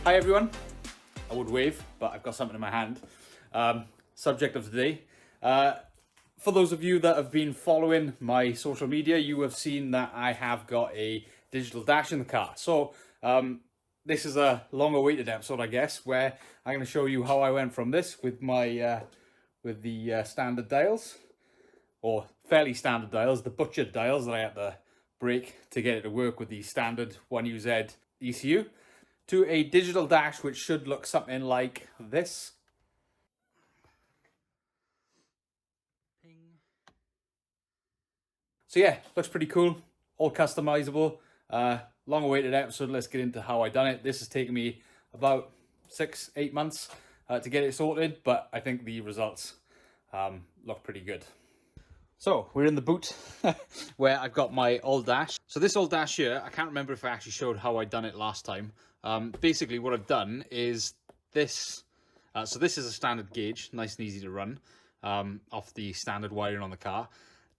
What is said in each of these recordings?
Hi everyone, I would wave, but I've got something in my hand. Subject of today. For those of you that have been following my social media, you have seen that I have got a digital dash in the car. So this is a long awaited episode, I guess, where I'm going to show you how I went from this with my standard dials, or fairly standard dials, the butchered dials that I had to break to get it to work with the standard 1UZ ECU, to a digital dash which should look something like this. So yeah, looks pretty cool, all customizable. Long awaited episode. Let's get into how I done it. This has taken me about 6-8 months to get it sorted, but I think the results look pretty good. So we're in the boot where I've got my old dash. So this old dash here, I can't remember if I actually showed how I done it last time. Basically what I've done is this. So this is a standard gauge, nice and easy to run off the standard wiring on the car.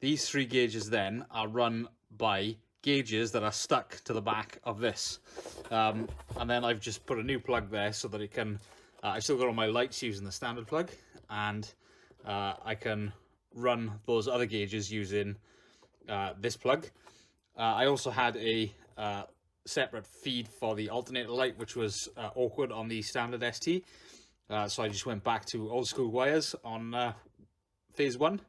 These 3 gauges then are run by gauges that are stuck to the back of this. And then I've just put a new plug there so that it can, I've still got all my lights using the standard plug, and I can run those other gauges using this plug. I also had a separate feed for the alternator light, which was awkward on the standard ST. So I just went back to old school wires on phase 1.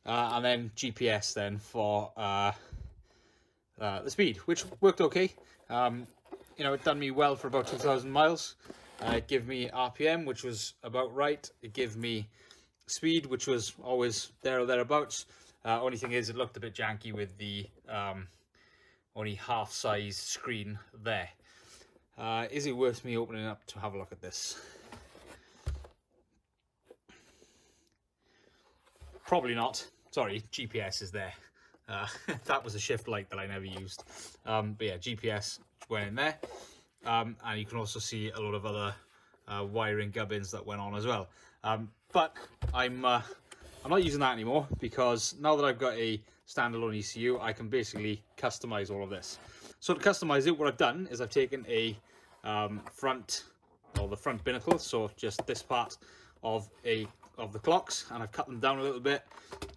And then GPS then for the speed, which worked okay. You know, it done me well for about 2,000 miles. It gave me RPM, which was about right. It gave me speed, which was always there or thereabouts. Only thing is, it looked a bit janky with the only half size screen there. Is it worth me opening up to have a look at this? Probably not. Sorry, GPS is there. That was a shift light that I never used. But yeah, GPS went in there. And you can also see a lot of other wiring gubbins that went on as well. But I'm not using that anymore, because now that I've got a standalone ECU, I can basically customize all of this. So to customize it, what I've done is I've taken a the front binnacle, so just this part of the clocks, and I've cut them down a little bit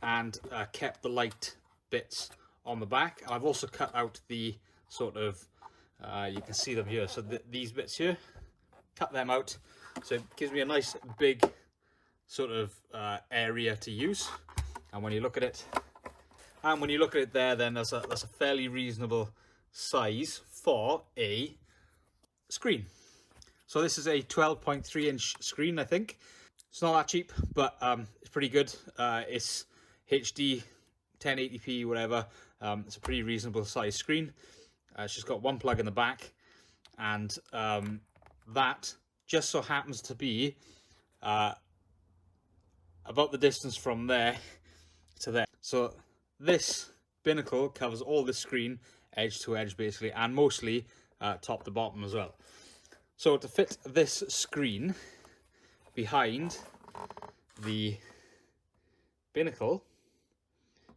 and kept the light bits on the back. I've also cut out the sort of you can see them here, so these bits here, cut them out, so it gives me a nice big sort of area to use. And when you look at it, there, then that's a fairly reasonable size for a screen. So this is a 12.3-inch screen, I think. It's not that cheap, but it's pretty good. It's HD, 1080p, whatever. It's a pretty reasonable size screen. It's just got one plug in the back, and that just so happens to be about the distance from there to there. So this binnacle covers all the screen, edge to edge basically, and mostly top to bottom as well. So to fit this screen behind the binnacle,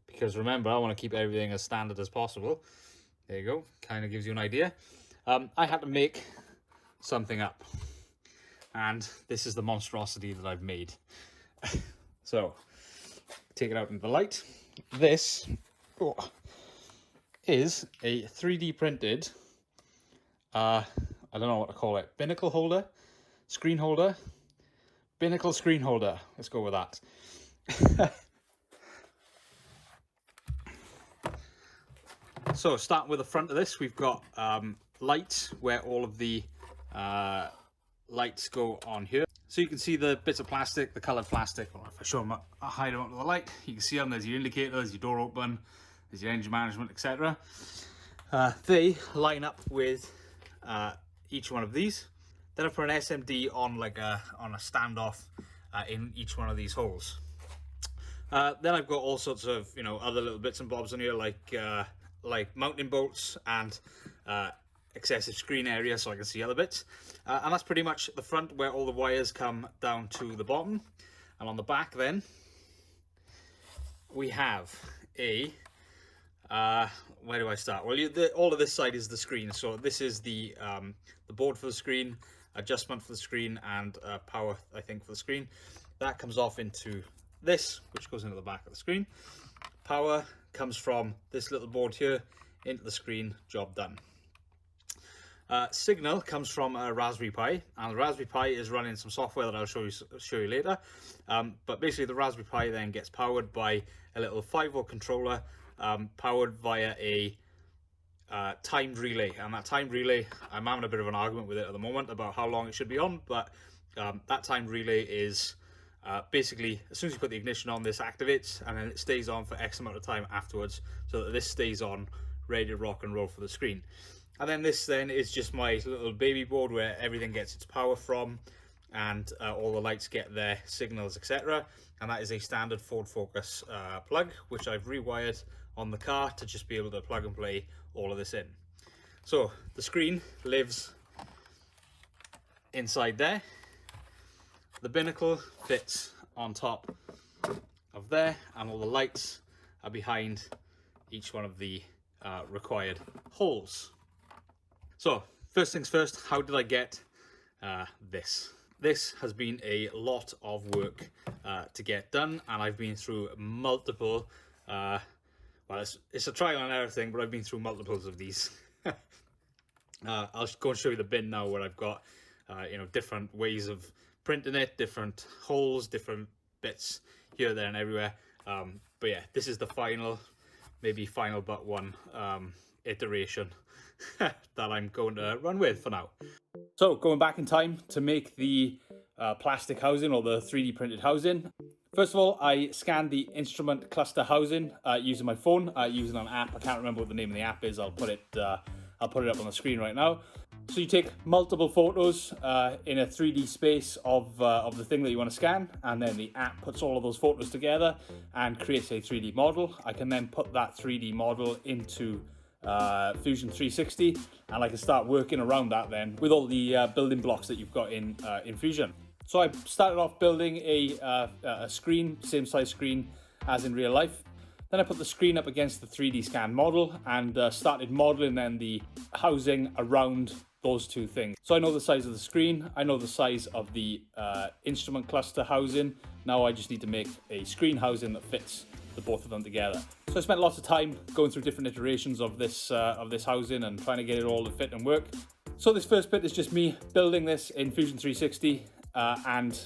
because remember, I want to keep everything as standard as possible. There you go, kind of gives you an idea. I had to make something up, and this is the monstrosity that I've made. So take it out into the light. This is a 3D printed I don't know what to call it, binnacle holder, screen holder, binnacle screen holder. Let's go with that. So starting with the front of this, we've got lights where all of the lights go on here. So So you can see the bits of plastic, the coloured plastic. Well, if I show them up, I'll hide them up to the light. You can see them. There's your indicator, there's your door open, there's your engine management, etc. They line up with each one of these. Then I put an SMD on like a standoff in each one of these holes. Then I've got all sorts of other little bits and bobs on here, like mounting bolts and excessive screen area so I can see other bits. And that's pretty much the front, where all the wires come down to the bottom. And on the back then we have a where do I start? Well, all of this side is the screen. So this is the board for the screen, adjustment for the screen, and power, I think, for the screen. That comes off into this, which goes into the back of the screen. Power comes from this little board here into the screen. Job done. Signal comes from a Raspberry Pi, and the Raspberry Pi is running some software that I'll show you later. But basically the Raspberry Pi then gets powered by a little 5-volt controller, powered via a timed relay. And that timed relay, I'm having a bit of an argument with it at the moment about how long it should be on, but that timed relay is basically, as soon as you put the ignition on, this activates, and then it stays on for X amount of time afterwards, so that this stays on, ready to rock and roll for the screen. And then this then is just my little baby board where everything gets its power from, and all the lights get their signals, etc. And that is a standard Ford Focus plug, which I've rewired on the car to just be able to plug and play all of this in. So the screen lives inside there. The binnacle fits on top of there, and all the lights are behind each one of the required holes. So first things first, how did I get this? This has been a lot of work to get done, and I've been through multiple, well, it's a trial and error thing, but I've been through multiples of these. I'll go and show you the bin now, where I've got different ways of printing it, different holes, different bits here, there, and everywhere. But yeah, this is the final, maybe final but one iteration that I'm going to run with for now. So going back in time to make the plastic housing, or the 3D printed housing. First of all, I scanned the instrument cluster housing using my phone, using an app. I can't remember what the name of the app is. I'll put it up on the screen right now. So you take multiple photos in a 3D space of the thing that you want to scan, and then the app puts all of those photos together and creates a 3D model. I can then put that 3D model into Fusion 360, and I can start working around that then with all the building blocks that you've got in Fusion. So I started off building a screen, same size screen as in real life. Then I put the screen up against the 3D scan model and started modeling then the housing around those two things. So I know the size of the screen, I know the size of the instrument cluster housing. Now I just need to make a screen housing that fits the both of them together. So I spent lots of time going through different iterations of this housing and trying to get it all to fit and work. So this first bit is just me building this in Fusion 360, and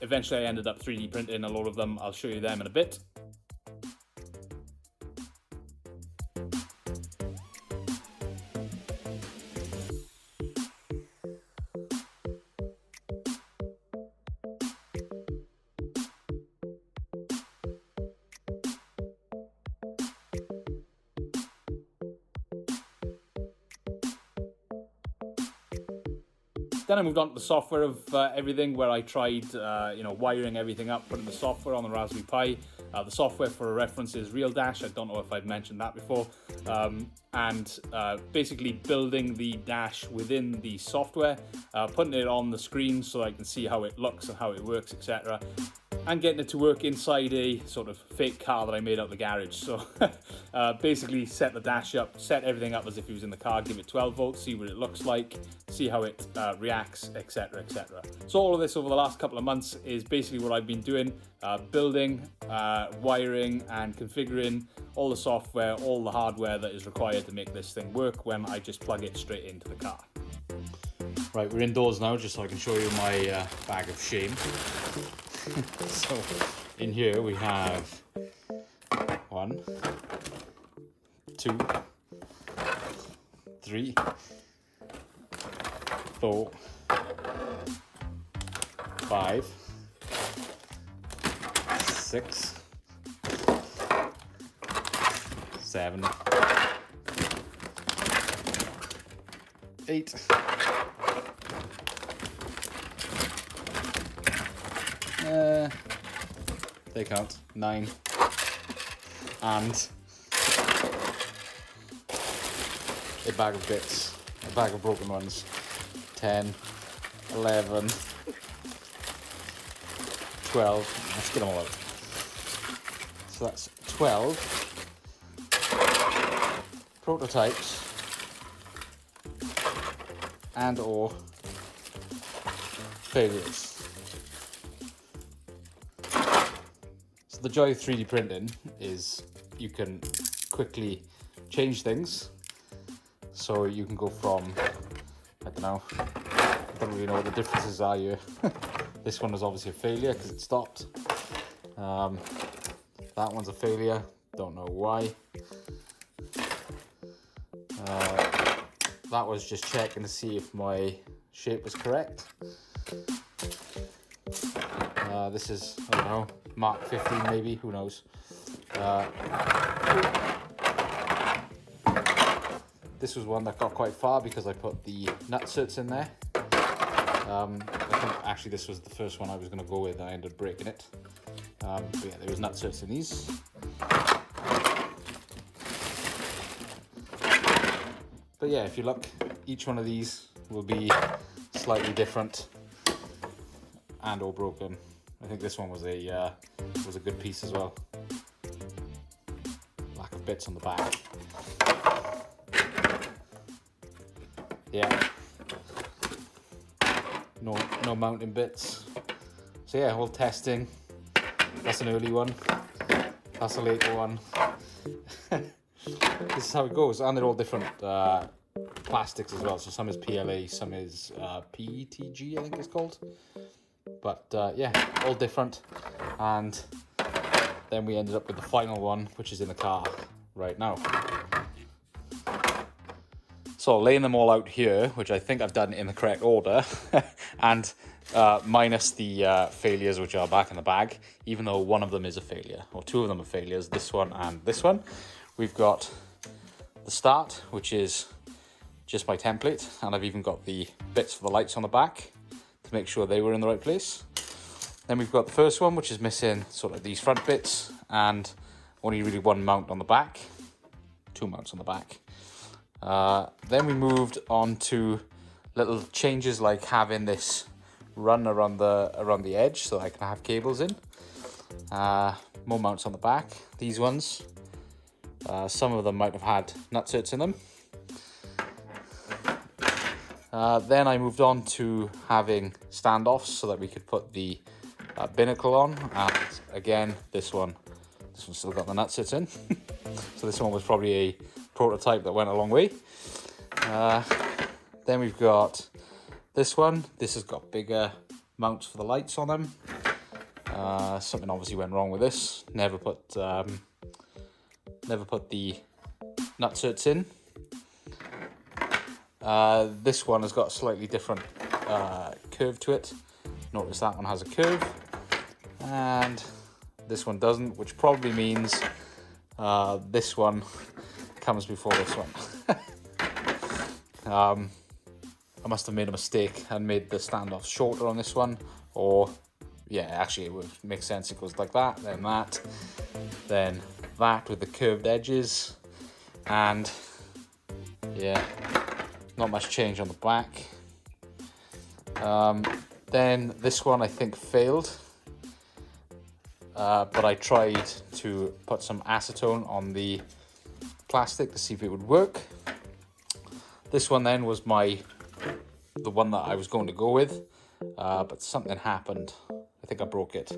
eventually I ended up 3D printing a lot of them. I'll show you them in a bit. Then I moved on to the software of everything, where I tried, wiring everything up, putting the software on the Raspberry Pi. The software for a reference is RealDash. I don't know if I've mentioned that before. And basically building the dash within the software, putting it on the screen so I can see how it looks and how it works, etc. And getting it to work inside a sort of fake car that I made out of the garage. So basically set the dash up, set everything up as if he was in the car, give it 12 volts, see what it looks like, see how it reacts, etc, etc. So all of this over the last couple of months is basically what I've been doing, building, wiring and configuring all the software, all the hardware that is required to make this thing work when I just plug it straight into the car. Right, we're indoors now, just so I can show you my bag of shame. So in here we have 1, 2, 3, 4, 5, 6, 7, 8, they count, 9, and a bag of bits, a bag of broken ones, 10, 11, 12, let's get them all out. So that's 12 prototypes and or failures. So the joy of 3D printing is you can quickly change things. So you can go from, I don't know, I don't really know what the differences are here. This one was obviously a failure because it stopped. That one's a failure, don't know why. That was just checking to see if my shape was correct. This is, I don't know, Mark 15 maybe, who knows. This was one that got quite far because I put the nutserts in there. I think actually this was the first one I was going to go with and I ended up breaking it. But yeah, there was nutserts in these. But yeah, if you look, each one of these will be slightly different and or broken. I think this one was a good piece as well. Lack of bits on the back. Yeah. No mounting bits. So yeah, all testing. That's an early one. That's a later one. This is how it goes, and they're all different plastics as well. So some is PLA, some is PETG, I think it's called. But yeah, all different. And then we ended up with the final one, which is in the car right now. So laying them all out here, which I think I've done in the correct order, and minus the failures which are back in the bag, even though one of them is a failure, or two of them are failures, this one and this one. We've got the start, which is just my template, and I've even got the bits for the lights on the back to make sure they were in the right place. Then we've got the first one, which is missing sort of these front bits and only really one mount on the back, two mounts on the back. Then we moved on to little changes like having this run around the edge so I can have cables in. More mounts on the back, these ones. Some of them might have had nutserts in them. Then I moved on to having standoffs so that we could put the binnacle on, and again this one still got the nutserts in. So this one was probably a prototype that went a long way. Then we've got this one. This has got bigger mounts for the lights on them. Something obviously went wrong with this. Never put the nutserts in. This one has got a slightly different curve to it. Notice that one has a curve, and this one doesn't, which probably means this one comes before this one. I must have made a mistake and made the standoff shorter on this one, or yeah, actually it would make sense. It goes like that, then that with the curved edges, and yeah, not much change on the back. Then this one I think failed, but I tried to put some acetone on the plastic to see if it would work. This one then was the one that I was going to go with, but something happened. I think I broke it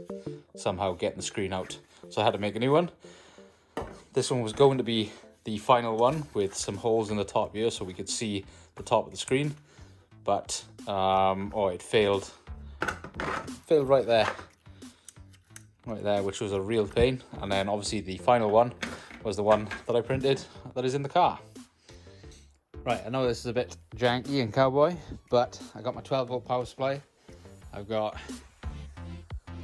somehow getting the screen out, so I had to make a new one. This one was going to be the final one with some holes in the top here so we could see the top of the screen, but it failed right there, which was a real pain. And then obviously the final one was the one that I printed that is in the car. Right, I know this is a bit janky and cowboy, but I got my 12 volt power supply. I've got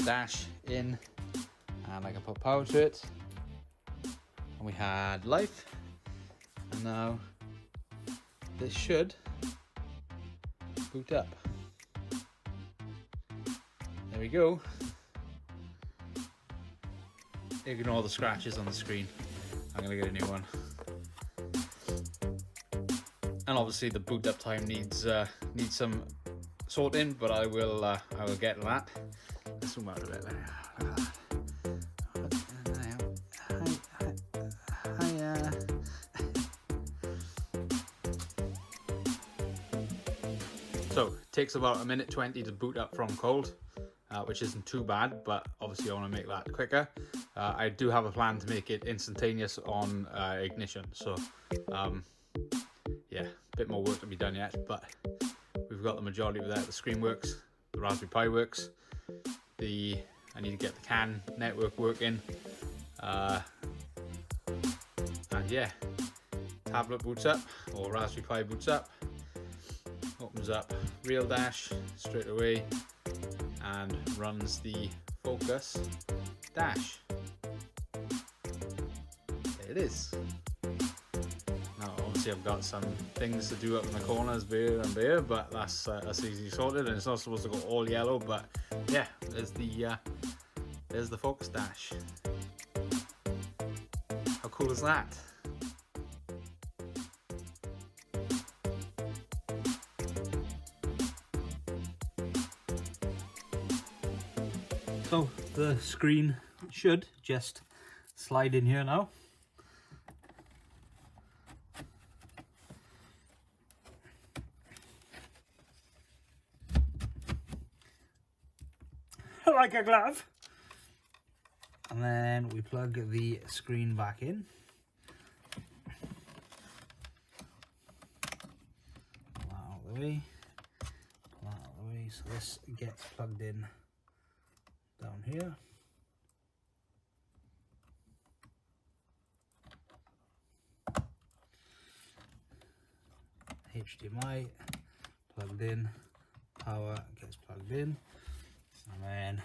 dash in, and I can put power to it. And we had life, and now this should boot up. There we go. Ignore the scratches on the screen. I'm gonna get a new one. And obviously the boot up time needs some sorting, but I will get to that. Let's zoom out a bit. So it takes about 1:20 to boot up from cold, which isn't too bad, but obviously I want to make that quicker. I do have a plan to make it instantaneous on ignition, so yeah, a bit more work to be done yet, but we've got the majority of that. The screen works, the Raspberry Pi works, I need to get the CAN network working, and yeah, tablet boots up, or Raspberry Pi boots up, opens up RealDash straight away, and runs the Focus Dash. There it is. Now obviously I've got some things to do up in the corners there and there, but that's easily sorted, and it's not supposed to go all yellow, but yeah, there's the Focus Dash. How cool is that? So the screen should just slide in here now. Like a glove. And then we plug the screen back in. Pull that out of the way. Pull that out of the way. So this gets plugged in down here. HDMI plugged in, power gets plugged in, and then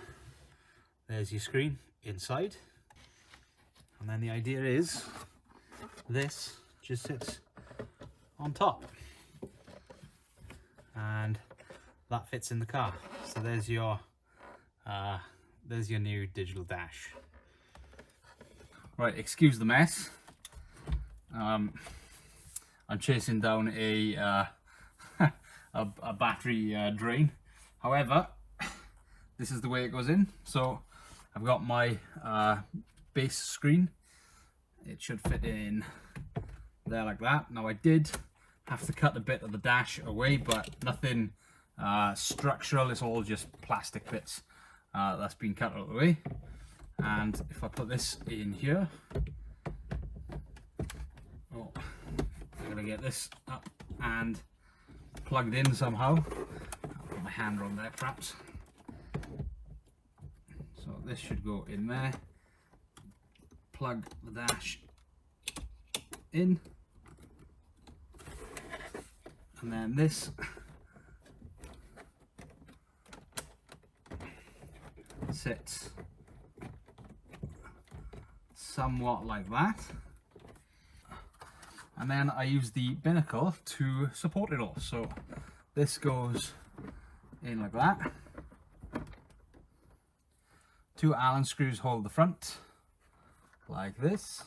there's your screen inside. And then the idea is this just sits on top, and that fits in the car. So there's your new digital dash. Right, excuse the mess. I'm chasing down a battery drain. However, this is the way it goes in. So I've got my base screen. It should fit in there like that. Now I did have to cut a bit of the dash away, but nothing structural. It's all just plastic bits that's been cut out of the way. And if I put this in here, oh, I'm gonna get this up and plugged in somehow. I'll put my hand on there perhaps. So this should go in there. Plug the dash in, and then this sits somewhat like that, and then I use the binnacle to support it all. So this goes in like that. Two Allen screws hold the front like this.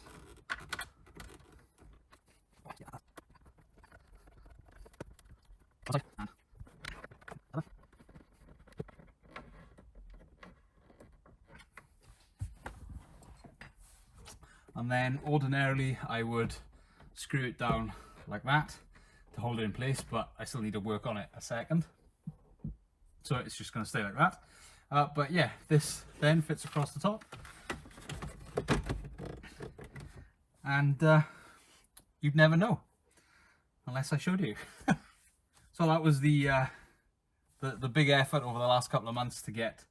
And then ordinarily I would screw it down like that to hold it in place, but I still need to work on it a second. So it's just going to stay like that. But yeah, this then fits across the top. And you'd never know unless I showed you. So that was the big effort over the last couple of months to get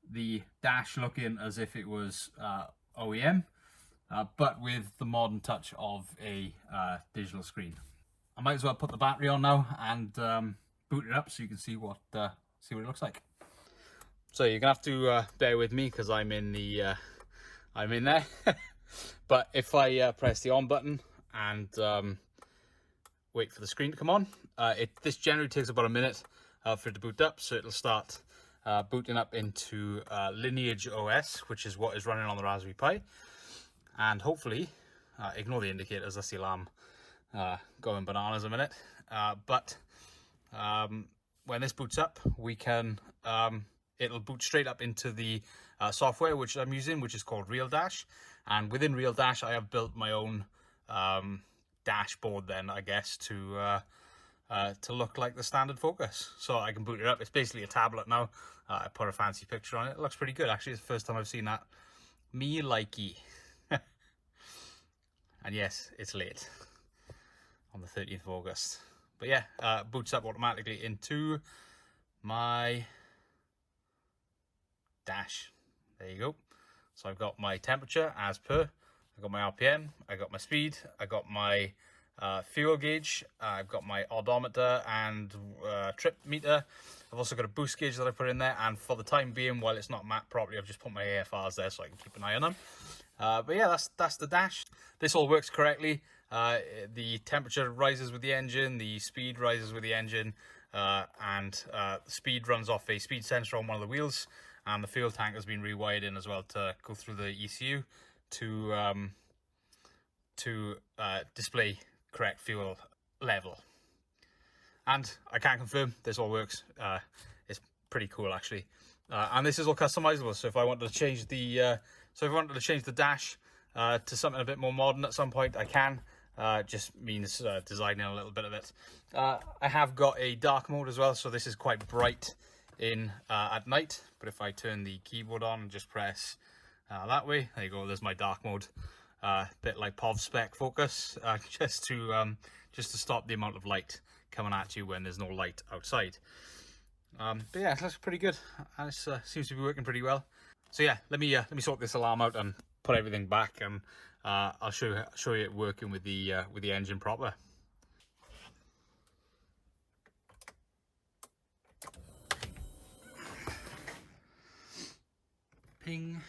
the dash looking as if it was OEM, but with the modern touch of a digital screen. I might as well put the battery on now and boot it up so you can see what it looks like. So you're gonna have to bear with me because I'm in the I'm in there. But if I press the on button and wait for the screen to come on, this generally takes about a minute for it to boot up, so it'll start booting up into Lineage OS, which is what is running on the Raspberry Pi. And hopefully, ignore the indicators, that's the alarm going bananas a minute. But when this boots up, we can it'll boot straight up into the software which I'm using, which is called RealDash. And within RealDash, I have built my own dashboard then, I guess, to look like the standard Focus. So I can boot it up. It's basically a tablet now. I put a fancy picture on it. It looks pretty good, actually. It's the first time I've seen that. Me likey. And yes, it's late on the 13th of August. But yeah, boots up automatically into my dash. There you go. So I've got my temperature as per. I've got my RPM. I got my speed. I got my fuel gauge. I've got my odometer and trip meter. I've also got a boost gauge that I put in there. And for the time being, while it's not mapped properly, I've just put my AFRs there so I can keep an eye on them. But yeah, that's the dash. This all works correctly. The temperature rises with the engine, the speed rises with the engine, and the speed runs off a speed sensor on one of the wheels, and the fuel tank has been rewired in as well to go through the ECU to display correct fuel level. And I can confirm this all works. It's pretty cool, actually. And this is all customizable, so if I wanted to change the dash to something a bit more modern at some point, I can. Just means designing a little bit of it. I have got a dark mode as well, so this is quite bright in at night. But if I turn the keyboard on and just press that way, there you go. There's my dark mode. Bit like POV spec Focus, just to stop the amount of light coming at you when there's no light outside. But yeah, that's pretty good, and it seems to be working pretty well. So yeah, let me sort this alarm out and put everything back, and I'll show you it working with the engine proper. Ping.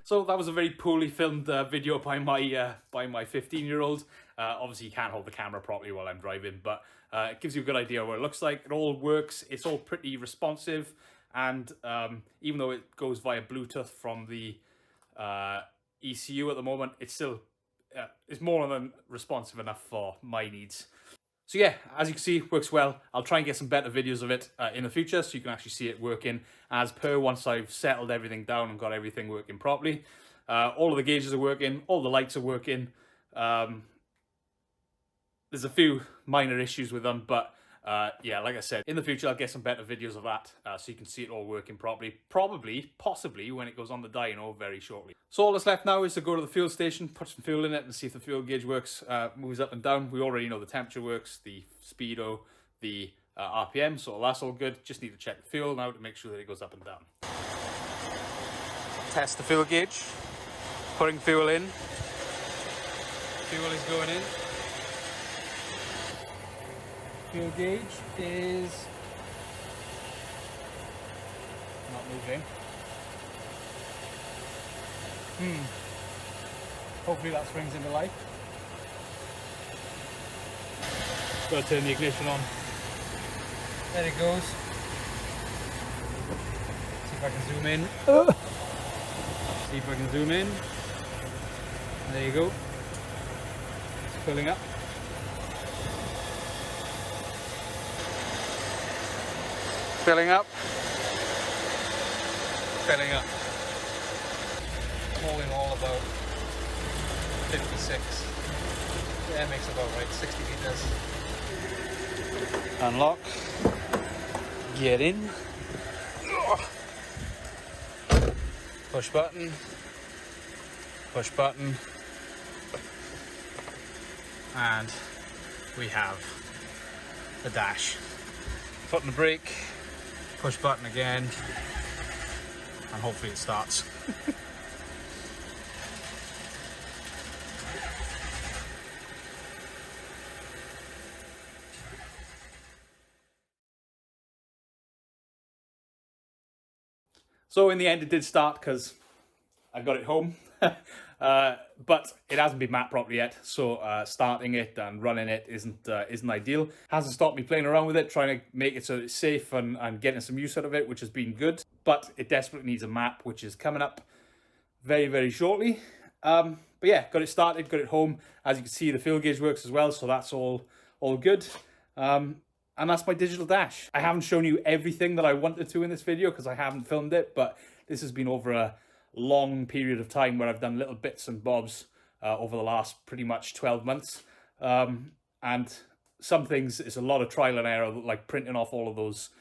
So that was a very poorly filmed video by my 15-year-old. Obviously, you can't hold the camera properly while I'm driving, but it gives you a good idea of what it looks like. It all works. It's all pretty responsive, and even though it goes via Bluetooth from the ECU at the moment, it's still it's more than responsive enough for my needs. So yeah, as you can see, it works well. I'll try and get some better videos of it in the future so you can actually see it working as per once I've settled everything down and got everything working properly. All of the gauges are working, all the lights are working. There's a few minor issues with them, but yeah, like I said, in the future I'll get some better videos of that so you can see it all working properly. Possibly when it goes on the dyno very shortly. So all that's left now is to go to the fuel station, put some fuel in it and see if the fuel gauge works, moves up and down. We already know the temperature works, the speedo, the RPM, so that's all good. Just need to check the fuel now to make sure that it goes up and down. Test the fuel gauge, putting fuel in. Fuel is going in. Fuel gauge is not moving. Hopefully that springs into life. Gotta turn the ignition on. There it goes. See if I can zoom in. See if I can zoom in. There you go. It's filling up. Filling up. Filling up. All in all about 56. Yeah, it makes about right, 60 litres. Unlock. Get in. Push button. Push button. And we have the dash. Foot on the brake. Push button again. And hopefully it starts. So in the end it did start because I got it home, but it hasn't been mapped properly yet, so starting it and running it isn't ideal. Hasn't stopped me playing around with it, trying to make it so it's safe and getting some use out of it, which has been good, but it desperately needs a map, which is coming up very, very shortly. But yeah, got it started, got it home. As you can see, the fuel gauge works as well, so that's all good. And that's my digital dash. I haven't shown you everything that I wanted to in this video because I haven't filmed it, but this has been over a long period of time where I've done little bits and bobs over the last pretty much 12 months. And some things, it's a lot of trial and error, like printing off all of those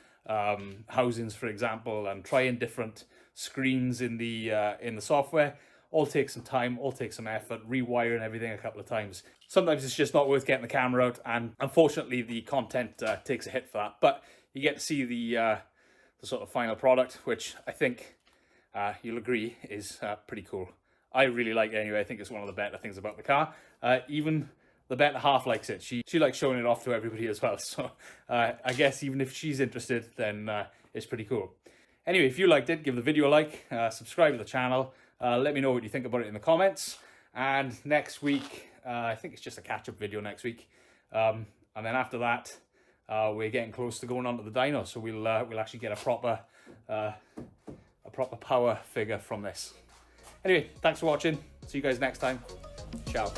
housings, for example, and trying different screens in the software. All takes some time, all takes some effort, rewiring everything a couple of times. Sometimes it's just not worth getting the camera out, and unfortunately the content takes a hit for that. But you get to see the sort of final product, which I think you'll agree is pretty cool. I really like it anyway. I think it's one of the better things about the car. Even the better half likes it. She likes showing it off to everybody as well. So I guess even if she's interested, then it's pretty cool. Anyway, if you liked it, give the video a like, subscribe to the channel. Let me know what you think about it in the comments. And next week, I think it's just a catch-up video next week. And then after that, we're getting close to going on to the dyno, so we'll actually get a proper power figure from this. Anyway, thanks for watching. See you guys next time. Ciao.